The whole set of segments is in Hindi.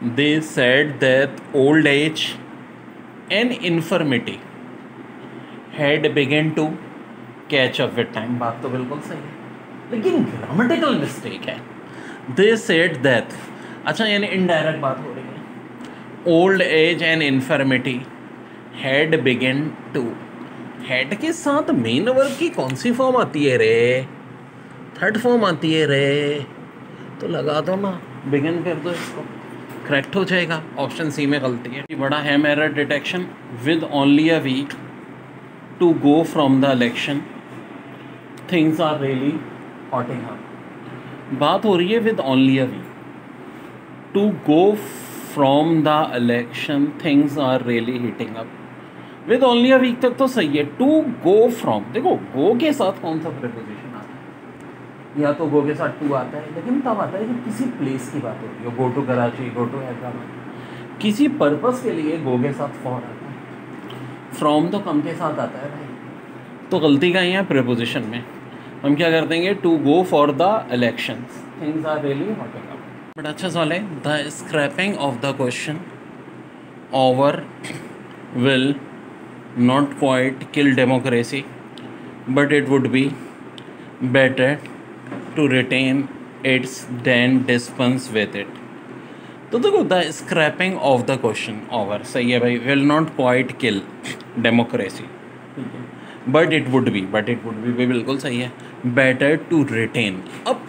They said that old age and infirmity had begun to catch up with time. बात तो बिल्कुल सही है, लेकिन ग्रामेटिकल मिस्टेक है। दे सेड दैट, अच्छा यानी इनडायरेक्ट बात हो रही है। Old age and infirmity had begun to, head के साथ मेन वर्ब की कौन सी फॉर्म आती है रे? थर्ड फॉर्म आती है रे। तो लगा दो ना, बिगिन कर दो, इसको करेक्ट हो जाएगा। ऑप्शन सी में गलती है। बड़ा हैम error detection with only a week to go from the election things are really hotting up. बात हो रही है with only a week to go from the election things are really heating up. With only a week तक तो सही है। टू गो फ्रॉम, देखो गो के साथ कौन सा प्रीपोजिशन आता है? या तो गो के साथ टू आता है, लेकिन तब आता है जब किसी प्लेस की बात होती है। Go to Karachi, go to Hyderabad. किसी पर्पस के लिए गो के साथ फॉर आता है। फ्रॉम तो कम के साथ आता है भाई। तो गलती का ही है प्रीपोजिशन में। हम क्या कर देंगे? To go for the elections things are really hotting up. But अच्छा सवाल है। The scrapping of the question over will not quite kill democracy, but it would be better to retain its than dispense with it. तो देखो, the scrapping of the question over सही है भाई, will not quite kill democracy, but it would भी बिल्कुल सही है। बेटर टू रिटेन, अब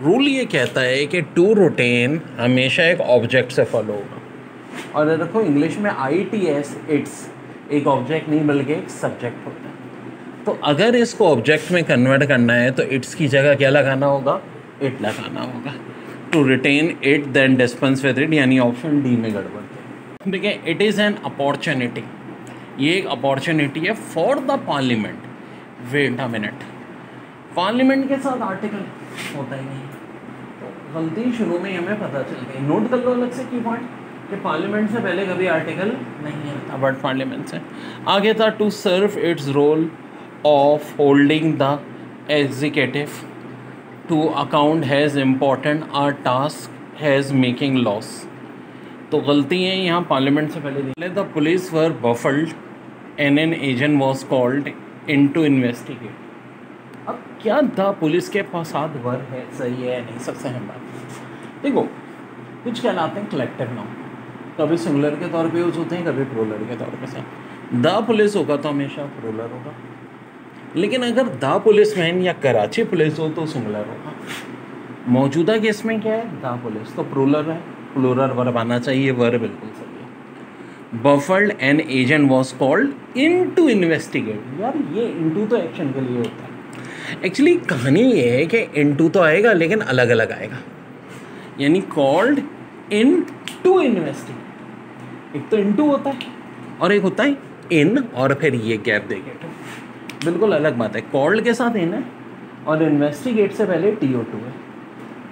रूल ये कहता है कि टू रिटेन हमेशा एक ऑब्जेक्ट से फॉलो होगा। और देखो इंग्लिश में ITS इट्स एक ऑब्जेक्ट नहीं बल्कि एक सब्जेक्ट होता है। तो अगर इसको ऑब्जेक्ट में कन्वर्ट करना है तो इट्स की जगह क्या लगाना होगा? इट लगाना होगा। To retain it then dispense with it, यानी ऑप्शन डी में गड़बड़ है। ठीक है, इट इज़ एन अपॉर्चुनिटी, ये एक अपॉर्चुनिटी है for the parliament. Wait a minute, parliament के साथ आर्टिकल होता ही नहीं, तो गलती शुरू में हमें पता चल गई। नोट कर लो अलग से की पॉइंट कि पार्लियामेंट से पहले कभी आर्टिकल नहीं आता, बट पार्लियामेंट से आगे था। To serve its role of holding the executive to account has important are task has making laws. तो गलती है यहाँ, पार्लियामेंट से पहले। The police were baffled and an agent was called in to investigate. अब क्या द पुलिस के साथ वर है, सही है नहीं? सबसे अहम बात देखो, कुछ कहलाते हैं कलेक्टिव नाउन, कभी सिंगुलर के तौर पे यूज होते हैं, कभी प्लूरल के तौर पे। साथ द पुलिस होगा तो हमेशा प्लूरल होगा, लेकिन अगर द पुलिसमैन या कराची पुलिस हो तो सिंगुलर होगा। मौजूदा केस में क्या है? द पुलिस, तो प्लूरल है, प्लूरल वर्ब आना चाहिए, वर्ब बिल्कुल सही है। Baffled an agent was called in to investigate. यार ये इनटू तो एक्शन के लिए होता है। एक्चुअली कहानी ये है कि इनटू तो आएगा लेकिन अलग अलग आएगा, यानी कॉल्ड इन टू इन्वेस्टिगेट। एक तो इनटू होता है और एक होता है इन, और फिर ये गैप देंगे तो बिल्कुल अलग बात है। कॉल्ड के साथ इन है और इन्वेस्टिगेट से पहले TO2 है,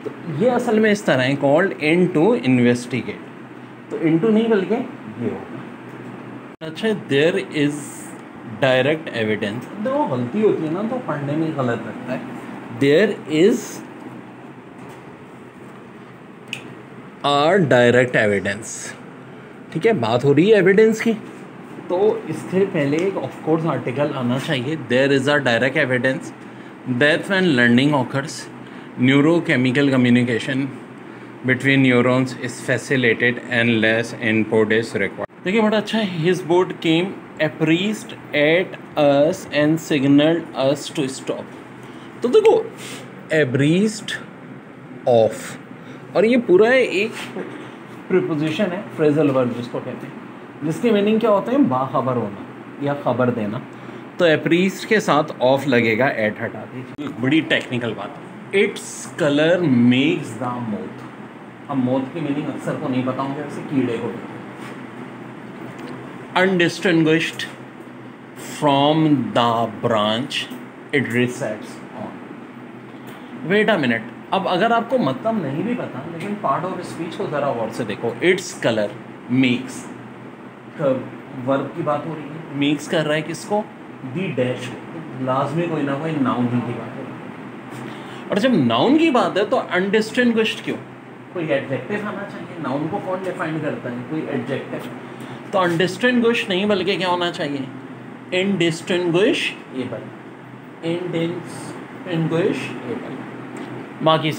तो ये असल में इस तरह है, कॉल्ड इन टू इन्वेस्टिगेट। तो इनटू नहीं बल्कि ये होगा। अच्छा, देयर इज डायरेक्ट एविडेंस, देखो गलती होती है ना तो पढ़ने में गलत लगता है। There is are direct evidence, ठीक है, बात हो रही है एविडेंस की, तो इससे पहले एक ऑफकोर्स आर्टिकल आना चाहिए। There is a direct evidence that when learning occurs neurochemical communication between neurons is facilitated and less input is required. देखिए बड़ा अच्छा है। His boat came abreast at us and signalled us to stop. तो देखो अब्रीज्ड ऑफ, और ये पूरा एक प्रीपोजिशन है, फ्रेजल वर्ब जिसको कहते हैं, जिसके मीनिंग क्या होते हैं? बाखबर होना या खबर देना। तो अप्रीज्ड के साथ ऑफ लगेगा, एट हटा दीजिए। बड़ी टेक्निकल बात, its colour makes the moth. अब मोथ की मीनिंग अक्सर को नहीं पता होंगे, वैसे कीड़े को। Undistinguished from the branch it rests on. Wait a minute, अब अगर आपको मतलब नहीं भी पता, लेकिन पार्ट ऑफ स्पीच को ज़रा गौर से देखो। इट्स कलर मेक्स, वर्ब की बात हो रही है, मेक्स कर रहा है किसको? दी डैश, लाजमी कोई ना कोई नाउन की बात है। और जब नाउन की बात है तो अनडिस्टिंग्विश्ड क्यों? कोई एडजेक्टिव आना चाहिए, नाउन को कौन डिफाइन करता है, कोई एडजेक्टिव। तो अनडिस्टिंग्विश नहीं बल्कि क्या होना चाहिए, इनडिस्टिंग्विशेबल, इनडिस्टिंग्विशेबल। बाकी